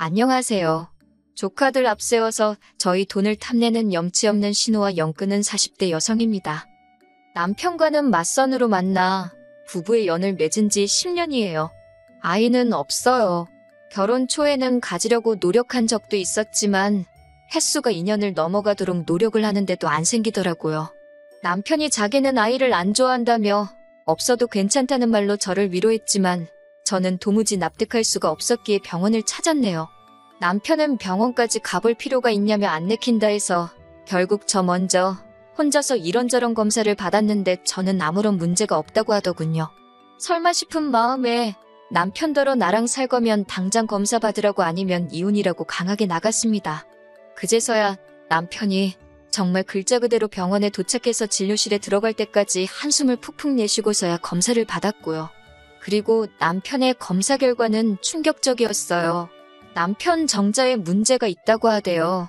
안녕하세요. 조카들 앞세워서 저희 돈을 탐내는 염치 없는 신우와 영끄는 40대 여성입니다. 남편과는 맞선으로 만나 부부의 연을 맺은 지 10년이에요. 아이는 없어요. 결혼 초에는 가지려고 노력한 적도 있었지만 횟수가 2년을 넘어가도록 노력을 하는데도 안 생기더라고요. 남편이 자기는 아이를 안 좋아한다며 없어도 괜찮다는 말로 저를 위로했지만 저는 도무지 납득할 수가 없었기에 병원을 찾았네요. 남편은 병원까지 가볼 필요가 있냐며 안 내킨다 해서 결국 저 먼저 혼자서 이런저런 검사를 받았는데 저는 아무런 문제가 없다고 하더군요. 설마 싶은 마음에 남편더러 나랑 살 거면 당장 검사 받으라고 아니면 이혼이라고 강하게 나갔습니다. 그제서야 남편이 정말 글자 그대로 병원에 도착해서 진료실에 들어갈 때까지 한숨을 푹푹 내쉬고서야 검사를 받았고요. 그리고 남편의 검사 결과는 충격적이었어요. 남편 정자에 문제가 있다고 하대요.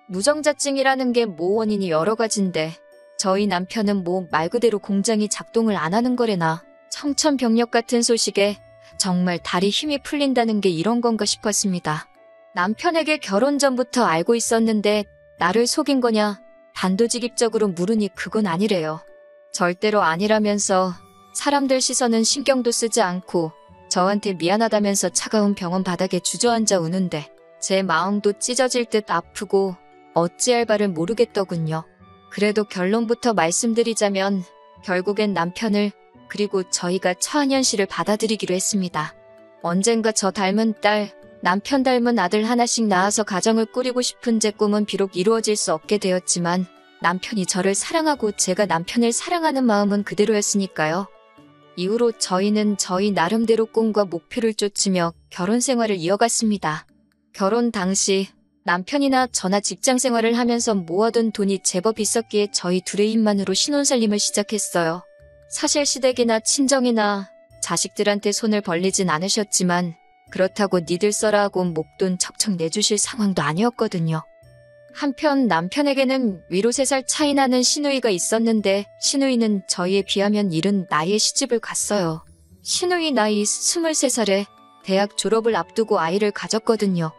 무정자증이라는 게 원인이 여러 가지인데 저희 남편은 말 그대로 공장이 작동을 안 하는 거래나 청천벽력 같은 소식에 정말 다리 힘이 풀린다는 게 이런 건가 싶었습니다. 남편에게 결혼 전부터 알고 있었는데 나를 속인 거냐 단도직입적으로 물으니 그건 아니래요. 절대로 아니라면서 사람들 시선은 신경도 쓰지 않고 저한테 미안하다면서 차가운 병원 바닥에 주저앉아 우는데 제 마음도 찢어질 듯 아프고 어찌할 바를 모르겠더군요. 그래도 결론부터 말씀드리자면 결국엔 남편을 그리고 저희가 처한 현실을 받아들이기로 했습니다. 언젠가 저 닮은 딸, 남편 닮은 아들 하나씩 낳아서 가정을 꾸리고 싶은 제 꿈은 비록 이루어질 수 없게 되었지만 남편이 저를 사랑하고 제가 남편을 사랑하는 마음은 그대로였으니까요. 이후로 저희는 저희 나름대로 꿈과 목표를 쫓으며 결혼 생활을 이어갔습니다. 결혼 당시 남편이나 저나 직장 생활을 하면서 모아둔 돈이 제법 있었기에 저희 둘의 힘만으로 신혼살림을 시작했어요. 사실 시댁이나 친정이나 자식들한테 손을 벌리진 않으셨지만 그렇다고 니들 써라 하고 목돈 척척 내주실 상황도 아니었거든요. 한편 남편에게는 위로 3살 차이 나는 시누이가 있었는데 시누이는 저희에 비하면 이른 나이에 시집을 갔어요. 시누이 나이 23살에 대학 졸업을 앞두고 아이를 가졌거든요.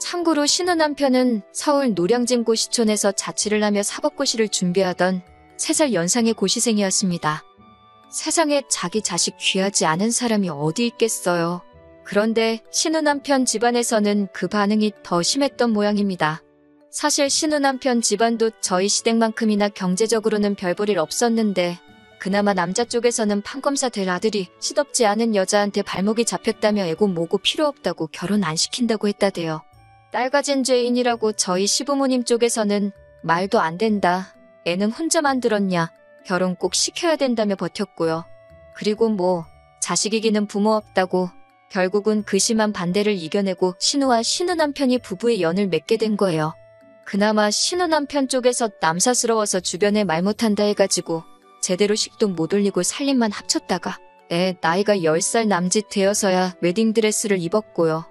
참고로 시누 남편은 서울 노량진 고시촌에서 자취를 하며 사법고시를 준비하던 3살 연상의 고시생이었습니다. 세상에 자기 자식 귀하지 않은 사람이 어디 있겠어요. 그런데 시누 남편 집안에서는 그 반응이 더 심했던 모양입니다. 사실 시누 남편 집안도 저희 시댁만큼이나 경제적으로는 별 볼 일 없었는데 그나마 남자 쪽에서는 판검사 될 아들이 시덥지 않은 여자한테 발목이 잡혔다며 애고 뭐고 필요 없다고 결혼 안 시킨다고 했다대요. 딸 가진 죄인이라고 저희 시부모님 쪽에서는 말도 안 된다. 애는 혼자 만들었냐. 결혼 꼭 시켜야 된다며 버텼고요. 그리고 자식 이기는 부모 없다고 결국은 그 심한 반대를 이겨내고 시누와 시누 남편이 부부의 연을 맺게 된 거예요. 그나마 시누 남편 쪽에서 남사스러워서 주변에 말 못한다 해가지고 제대로 식도 못 올리고 살림만 합쳤다가 나이가 10살 남짓 되어서야 웨딩드레스를 입었고요.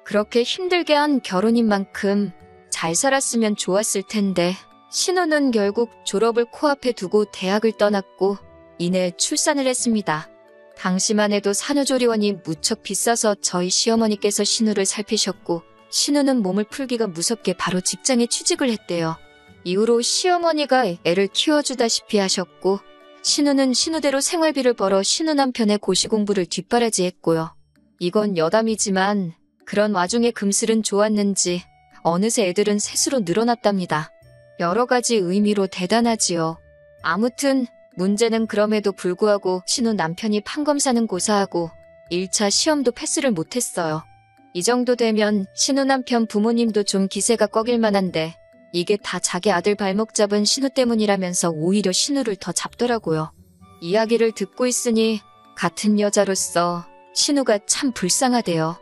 그렇게 힘들게 한 결혼인 만큼 잘 살았으면 좋았을 텐데 시누는 결국 졸업을 코앞에 두고 대학을 떠났고 이내 출산을 했습니다. 당시만 해도 산후조리원이 무척 비싸서 저희 시어머니께서 시누를 살피셨고 시누는 몸을 풀기가 무섭게 바로 직장에 취직을 했대요. 이후로 시어머니가 애를 키워주다시피 하셨고 시누는 시누대로 생활비를 벌어 시누 남편의 고시 공부를 뒷바라지했고요. 이건 여담이지만 그런 와중에 금슬은 좋았는지 어느새 애들은 셋으로 늘어났답니다. 여러 가지 의미로 대단하지요. 아무튼 문제는 그럼에도 불구하고 시누 남편이 판검사는 고사하고 1차 시험도 패스를 못했어요. 이 정도 되면 시누 남편 부모님도 좀 기세가 꺾일 만한데 이게 다 자기 아들 발목 잡은 시누 때문이라면서 오히려 시누를 더 잡더라고요. 이야기를 듣고 있으니 같은 여자로서 시누가 참 불쌍하대요.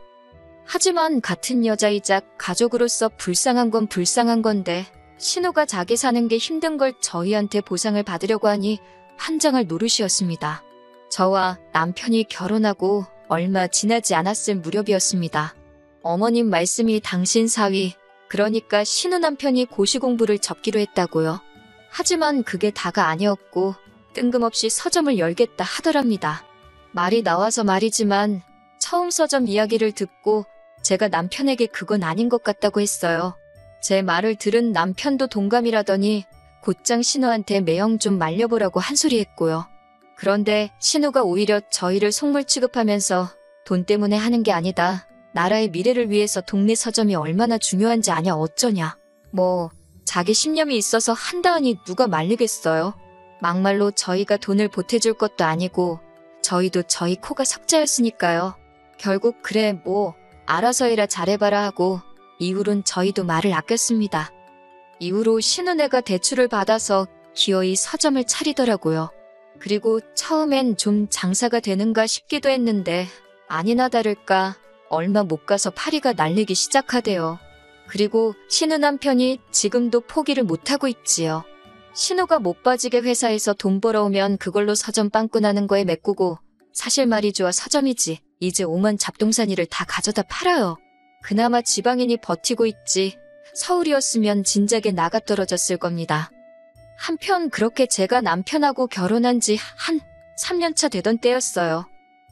하지만 같은 여자이자 가족으로서 불쌍한 건 불쌍한 건데 시누가 자기 사는 게 힘든 걸 저희한테 보상을 받으려고 하니 환장할 노릇이었습니다. 저와 남편이 결혼하고 얼마 지나지 않았을 무렵이었습니다. 어머님 말씀이 당신 사위, 그러니까 시누 남편이 고시 공부를 접기로 했다고요. 하지만 그게 다가 아니었고 뜬금없이 서점을 열겠다 하더랍니다. 말이 나와서 말이지만 처음 서점 이야기를 듣고 제가 남편에게 그건 아닌 것 같다고 했어요. 제 말을 들은 남편도 동감이라더니 곧장 신우한테 매형 좀 말려보라고 한 소리 했고요. 그런데 신우가 오히려 저희를 속물 취급하면서 돈 때문에 하는 게 아니다. 나라의 미래를 위해서 동네 서점이 얼마나 중요한지 아냐 어쩌냐. 뭐 자기 신념이 있어서 한다하니 누가 말리겠어요. 막말로 저희가 돈을 보태줄 것도 아니고 저희도 저희 코가 석자였으니까요. 결국 그래 뭐 알아서 해라 잘해봐라 하고 이후론 저희도 말을 아꼈습니다. 이후로 신우네가 대출을 받아서 기어이 서점을 차리더라고요. 그리고 처음엔 좀 장사가 되는가 싶기도 했는데 아니나 다를까 얼마 못 가서 파리가 날리기 시작하대요. 그리고 신우 남편이 지금도 포기를 못하고 있지요. 신우가 못 빠지게 회사에서 돈 벌어오면 그걸로 서점 빵꾸나는 거에 메꾸고 사실 말이죠 서점이지 이제 오만 잡동사니를 다 가져다 팔아요. 그나마 지방인이 버티고 있지 서울이었으면 진작에 나가 떨어졌을 겁니다. 한편 그렇게 제가 남편하고 결혼한 지 한 3년차 되던 때였어요.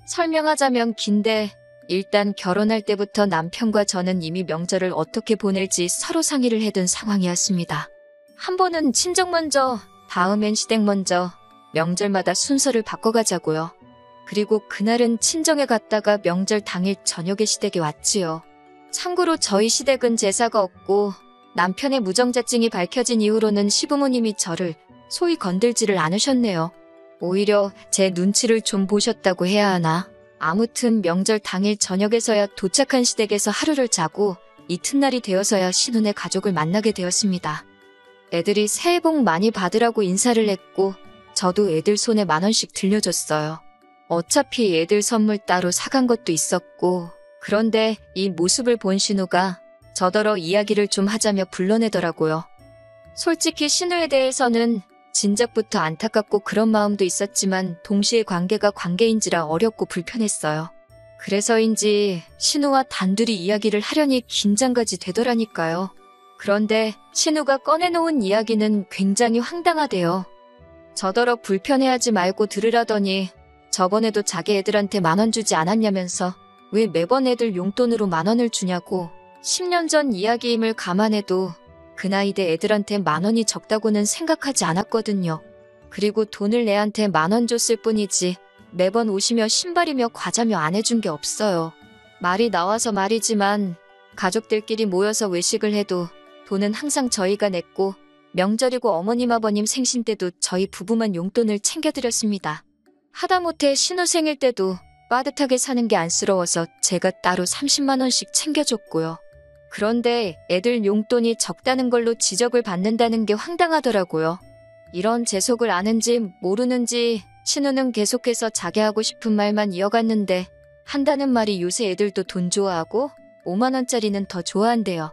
설명하자면 긴데 일단 결혼할 때부터 남편과 저는 이미 명절을 어떻게 보낼지 서로 상의를 해둔 상황이었습니다. 한 번은 친정 먼저, 다음엔 시댁 먼저 명절마다 순서를 바꿔가자고요. 그리고 그날은 친정에 갔다가 명절 당일 저녁에 시댁에 왔지요. 참고로 저희 시댁은 제사가 없고 남편의 무정자증이 밝혀진 이후로는 시부모님이 저를 소위 건들지를 않으셨네요. 오히려 제 눈치를 좀 보셨다고 해야 하나. 아무튼 명절 당일 저녁에서야 도착한 시댁에서 하루를 자고 이튿날이 되어서야 신혼의 가족을 만나게 되었습니다. 애들이 새해 복 많이 받으라고 인사를 했고 저도 애들 손에 10,000원씩 들려줬어요. 어차피 애들 선물 따로 사간 것도 있었고 그런데 이 모습을 본 신우가 저더러 이야기를 좀 하자며 불러내더라고요. 솔직히 신우에 대해서는 진작부터 안타깝고 그런 마음도 있었지만 동시에 관계가 관계인지라 어렵고 불편했어요. 그래서인지 신우와 단둘이 이야기를 하려니 긴장까지 되더라니까요. 그런데 신우가 꺼내놓은 이야기는 굉장히 황당하대요. 저더러 불편해하지 말고 들으라더니 저번에도 자기 애들한테 10,000원 주지 않았냐면서 왜 매번 애들 용돈으로 10,000원을 주냐고 10년 전 이야기임을 감안해도 그 나이대 애들한테 10,000원이 적다고는 생각하지 않았거든요. 그리고 돈을 애한테 10,000원 줬을 뿐이지 매번 옷이며 신발이며 과자며 안 해준 게 없어요. 말이 나와서 말이지만 가족들끼리 모여서 외식을 해도 돈은 항상 저희가 냈고 명절이고 어머님 아버님 생신 때도 저희 부부만 용돈을 챙겨드렸습니다. 하다못해 신우 생일 때도 빠듯하게 사는 게 안쓰러워서 제가 따로 30만 원씩 챙겨줬고요. 그런데 애들 용돈이 적다는 걸로 지적을 받는다는 게 황당하더라고요. 이런 재속을 아는지 모르는지 신우는 계속해서 자기 하고 싶은 말만 이어갔는데 한다는 말이 요새 애들도 돈 좋아하고 5만 원짜리는 더 좋아한대요.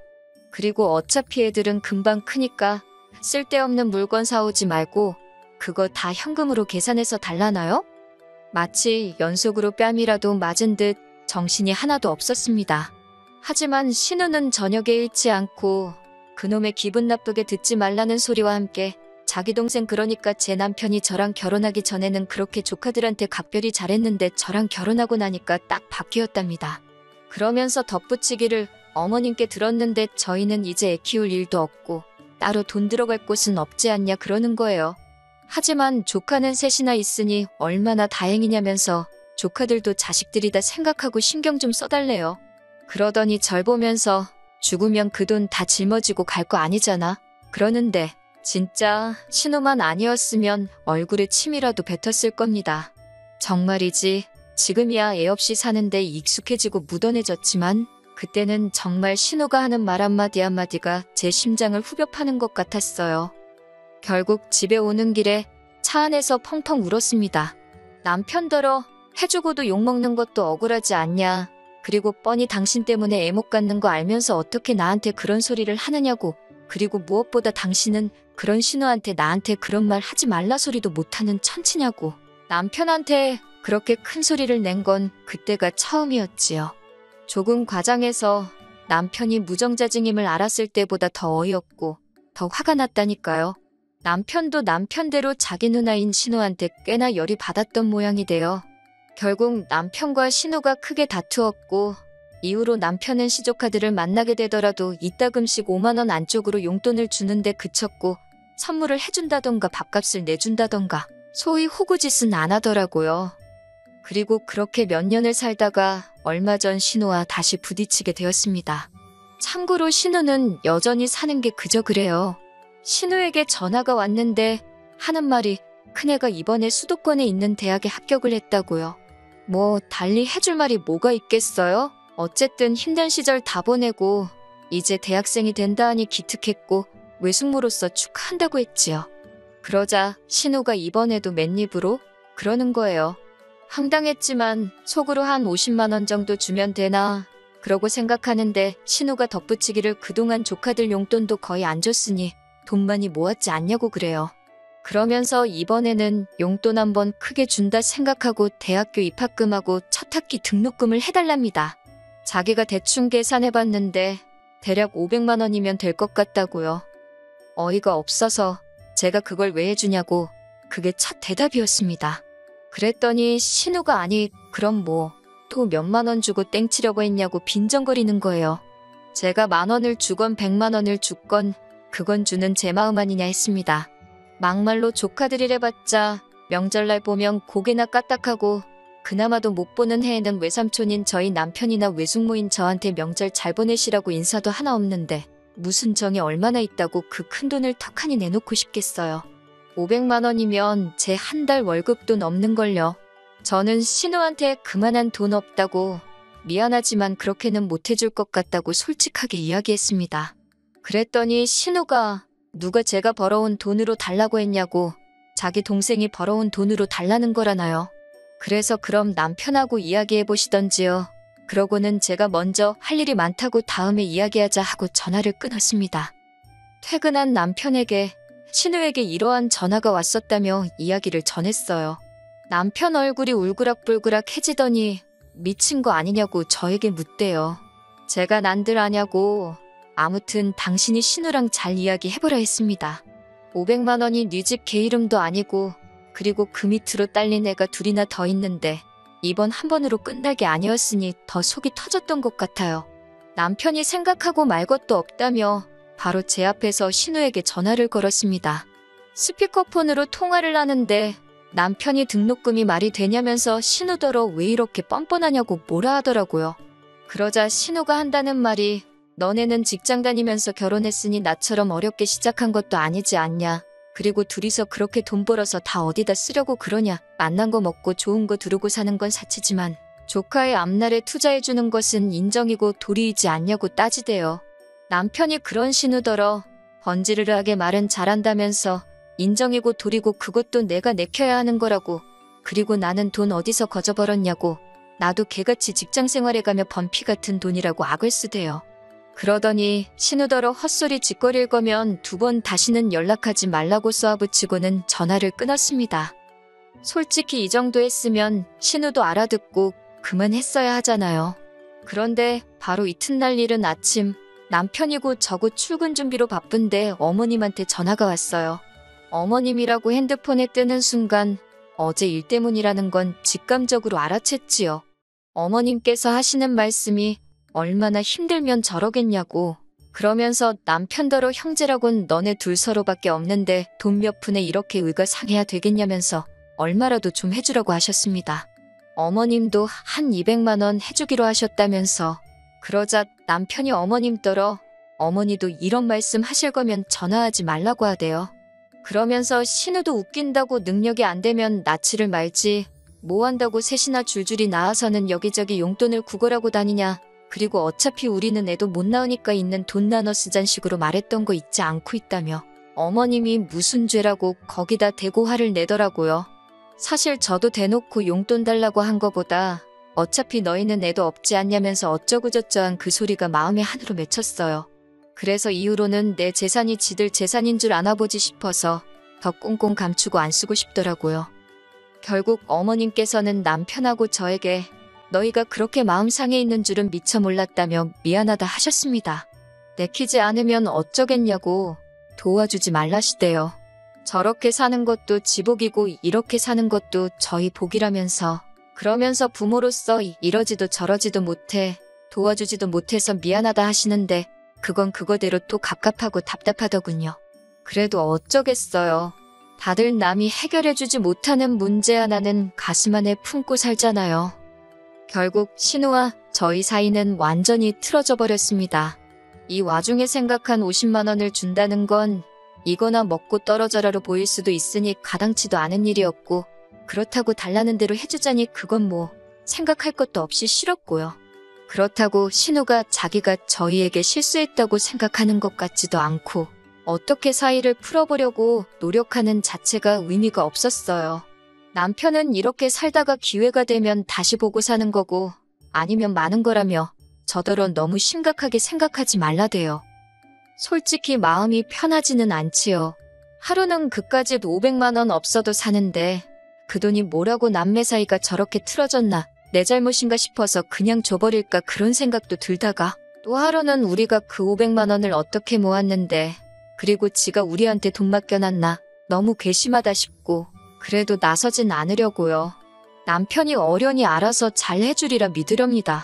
그리고 어차피 애들은 금방 크니까 쓸데없는 물건 사오지 말고 그거 다 현금으로 계산해서 달라나요? 마치 연속으로 뺨이라도 맞은 듯 정신이 하나도 없었습니다. 하지만 신우는 저녁에 잃지 않고 그놈의 기분 나쁘게 듣지 말라는 소리와 함께 자기 동생 그러니까 제 남편이 저랑 결혼하기 전에는 그렇게 조카들한테 각별히 잘했는데 저랑 결혼하고 나니까 딱 바뀌었답니다. 그러면서 덧붙이기를 어머님께 들었는데 저희는 이제 애 키울 일도 없고 따로 돈 들어갈 곳은 없지 않냐 그러는 거예요. 하지만 조카는 셋이나 있으니 얼마나 다행이냐면서 조카들도 자식들이다 생각하고 신경 좀 써달래요. 그러더니 절 보면서 죽으면 그 돈 다 짊어지고 갈 거 아니잖아. 그러는데 진짜 신우만 아니었으면 얼굴에 침이라도 뱉었을 겁니다. 정말이지 지금이야 애 없이 사는데 익숙해지고 무던해졌지만 그때는 정말 신우가 하는 말 한마디 한마디가 제 심장을 후벼 파는 것 같았어요. 결국 집에 오는 길에 차 안에서 펑펑 울었습니다. 남편더러 해주고도 욕먹는 것도 억울하지 않냐. 그리고 뻔히 당신 때문에 애 못 갖는 거 알면서 어떻게 나한테 그런 소리를 하느냐고. 그리고 무엇보다 당신은 그런 신우한테 나한테 그런 말 하지 말라 소리도 못하는 천치냐고. 남편한테 그렇게 큰 소리를 낸 건 그때가 처음이었지요. 조금 과장해서 남편이 무정자증임을 알았을 때보다 더 어이없고 더 화가 났다니까요. 남편도 남편대로 자기 누나인 신우한테 꽤나 열이 받았던 모양이 돼요. 결국 남편과 신우가 크게 다투었고 이후로 남편은 시조카들을 만나게 되더라도 이따금씩 5만 원 안쪽으로 용돈을 주는데 그쳤고 선물을 해준다던가 밥값을 내준다던가 소위 호구짓은 안 하더라고요. 그리고 그렇게 몇 년을 살다가 얼마 전 신우와 다시 부딪히게 되었습니다. 참고로 신우는 여전히 사는 게 그저 그래요. 신우에게 전화가 왔는데 하는 말이 큰애가 이번에 수도권에 있는 대학에 합격을 했다고요. 뭐 달리 해줄 말이 뭐가 있겠어요? 어쨌든 힘든 시절 다 보내고 이제 대학생이 된다 하니 기특했고 외숙모로서 축하한다고 했지요. 그러자 신우가 이번에도 맨입으로 그러는 거예요. 황당했지만 속으로 한 50만 원 정도 주면 되나 그러고 생각하는데 신우가 덧붙이기를 그동안 조카들 용돈도 거의 안 줬으니 돈 많이 모았지 않냐고 그래요. 그러면서 이번에는 용돈 한번 크게 준다 생각하고 대학교 입학금하고 첫 학기 등록금을 해달랍니다. 자기가 대충 계산해봤는데 대략 500만 원이면 될 것 같다고요. 어이가 없어서 제가 그걸 왜 해주냐고 그게 첫 대답이었습니다. 그랬더니 신우가 아니 그럼 뭐 또 몇만 원 주고 땡치려고 했냐고 빈정거리는 거예요. 제가 10,000원을 주건 100만 원을 줬건 그건 주는 제 마음 아니냐 했습니다. 막말로 조카들이래봤자 명절날 보면 고개나 까딱하고 그나마도 못 보는 해에는 외삼촌인 저희 남편이나 외숙모인 저한테 명절 잘 보내시라고 인사도 하나 없는데 무슨 정이 얼마나 있다고 그 큰돈을 턱하니 내놓고 싶겠어요. 500만 원이면 제 한 달 월급도 넘는걸요. 저는 신우한테 그만한 돈 없다고 미안하지만 그렇게는 못해줄 것 같다고 솔직하게 이야기했습니다. 그랬더니 신우가 누가 제가 벌어온 돈으로 달라고 했냐고 자기 동생이 벌어온 돈으로 달라는 거라나요. 그래서 그럼 남편하고 이야기해보시던지요. 그러고는 제가 먼저 할 일이 많다고 다음에 이야기하자 하고 전화를 끊었습니다. 퇴근한 남편에게 신우에게 이러한 전화가 왔었다며 이야기를 전했어요. 남편 얼굴이 울그락불그락해지더니 미친 거 아니냐고 저에게 묻대요. 제가 난들 아냐고 아무튼 당신이 신우랑 잘 이야기해보라 했습니다. 500만 원이 네 집 개 이름도 아니고 그리고 그 밑으로 딸린 애가 둘이나 더 있는데 이번 한 번으로 끝날 게 아니었으니 더 속이 터졌던 것 같아요. 남편이 생각하고 말 것도 없다며 바로 제 앞에서 신우에게 전화를 걸었습니다. 스피커폰으로 통화를 하는데 남편이 등록금이 말이 되냐면서 신우더러 왜 이렇게 뻔뻔하냐고 뭐라 하더라고요. 그러자 신우가 한다는 말이 너네는 직장 다니면서 결혼했으니 나처럼 어렵게 시작한 것도 아니지 않냐. 그리고 둘이서 그렇게 돈 벌어서 다 어디다 쓰려고 그러냐. 만난 거 먹고 좋은 거 두르고 사는 건 사치지만 조카의 앞날에 투자해주는 것은 인정이고 도리이지 않냐고 따지대요. 남편이 그런 신우더러 번지르르하게 말은 잘한다면서 인정이고 도리고 그것도 내가 내켜야 하는 거라고. 그리고 나는 돈 어디서 거저 벌었냐고. 나도 개같이 직장 생활에 가며 번 피 같은 돈이라고 악을 쓰대요. 그러더니 신우더러 헛소리 짓거릴 거면 2번 다시는 연락하지 말라고 쏘아붙이고는 전화를 끊었습니다. 솔직히 이 정도 했으면 신우도 알아듣고 그만했어야 하잖아요. 그런데 바로 이튿날 일은 아침 남편이고 저고 출근 준비로 바쁜데 어머님한테 전화가 왔어요. 어머님이라고 핸드폰에 뜨는 순간 어제 일 때문이라는 건 직감적으로 알아챘지요. 어머님께서 하시는 말씀이 얼마나 힘들면 저러겠냐고. 그러면서 남편더러 형제라곤 너네 둘 서로밖에 없는데 돈 몇 푼에 이렇게 의가 상해야 되겠냐면서 얼마라도 좀 해주라고 하셨습니다. 어머님도 한 200만 원 해주기로 하셨다면서. 그러자 남편이 어머님더러 어머니도 이런 말씀 하실 거면 전화하지 말라고 하대요. 그러면서 신우도 웃긴다고 능력이 안 되면 낯을 말지 뭐 한다고 셋이나 줄줄이 나와서는 여기저기 용돈을 구걸하고 다니냐. 그리고 어차피 우리는 애도 못 낳으니까 있는 돈 나눠 쓰잔 식으로 말했던 거 잊지 않고 있다며 어머님이 무슨 죄라고 거기다 대고 화를 내더라고요. 사실 저도 대놓고 용돈 달라고 한 거보다 어차피 너희는 애도 없지 않냐면서 어쩌고저쩌한 그 소리가 마음에 한으로 맺혔어요. 그래서 이후로는 내 재산이 지들 재산인 줄 아나보지 싶어서 더 꽁꽁 감추고 안 쓰고 싶더라고요. 결국 어머님께서는 남편하고 저에게 너희가 그렇게 마음 상해 있는 줄은 미처 몰랐다며 미안하다 하셨습니다. 내키지 않으면 어쩌겠냐고 도와주지 말라시대요. 저렇게 사는 것도 지복이고 이렇게 사는 것도 저희 복이라면서 그러면서 부모로서 이러지도 저러지도 못해 도와주지도 못해서 미안하다 하시는데 그건 그거대로 또 갑갑하고 답답하더군요. 그래도 어쩌겠어요. 다들 남이 해결해주지 못하는 문제 하나는 가슴 안에 품고 살잖아요. 결국 신우와 저희 사이는 완전히 틀어져 버렸습니다. 이 와중에 생각한 50만 원을 준다는 건 이거나 먹고 떨어져라로 보일 수도 있으니 가당치도 않은 일이었고, 그렇다고 달라는 대로 해주자니 그건 뭐 생각할 것도 없이 싫었고요. 그렇다고 신우가 자기가 저희에게 실수했다고 생각하는 것 같지도 않고, 어떻게 사이를 풀어보려고 노력하는 자체가 의미가 없었어요. 남편은 이렇게 살다가 기회가 되면 다시 보고 사는 거고 아니면 마는 거라며 저더러 너무 심각하게 생각하지 말라대요. 솔직히 마음이 편하지는 않지요. 하루는 그까짓 500만 원 없어도 사는데 그 돈이 뭐라고 남매 사이가 저렇게 틀어졌나, 내 잘못인가 싶어서 그냥 줘버릴까 그런 생각도 들다가, 또 하루는 우리가 그 500만 원을 어떻게 모았는데 그리고 지가 우리한테 돈 맡겨놨나 너무 괘씸하다 싶고, 그래도 나서진 않으려고요. 남편이 어련히 알아서 잘 해주리라 믿으렵니다.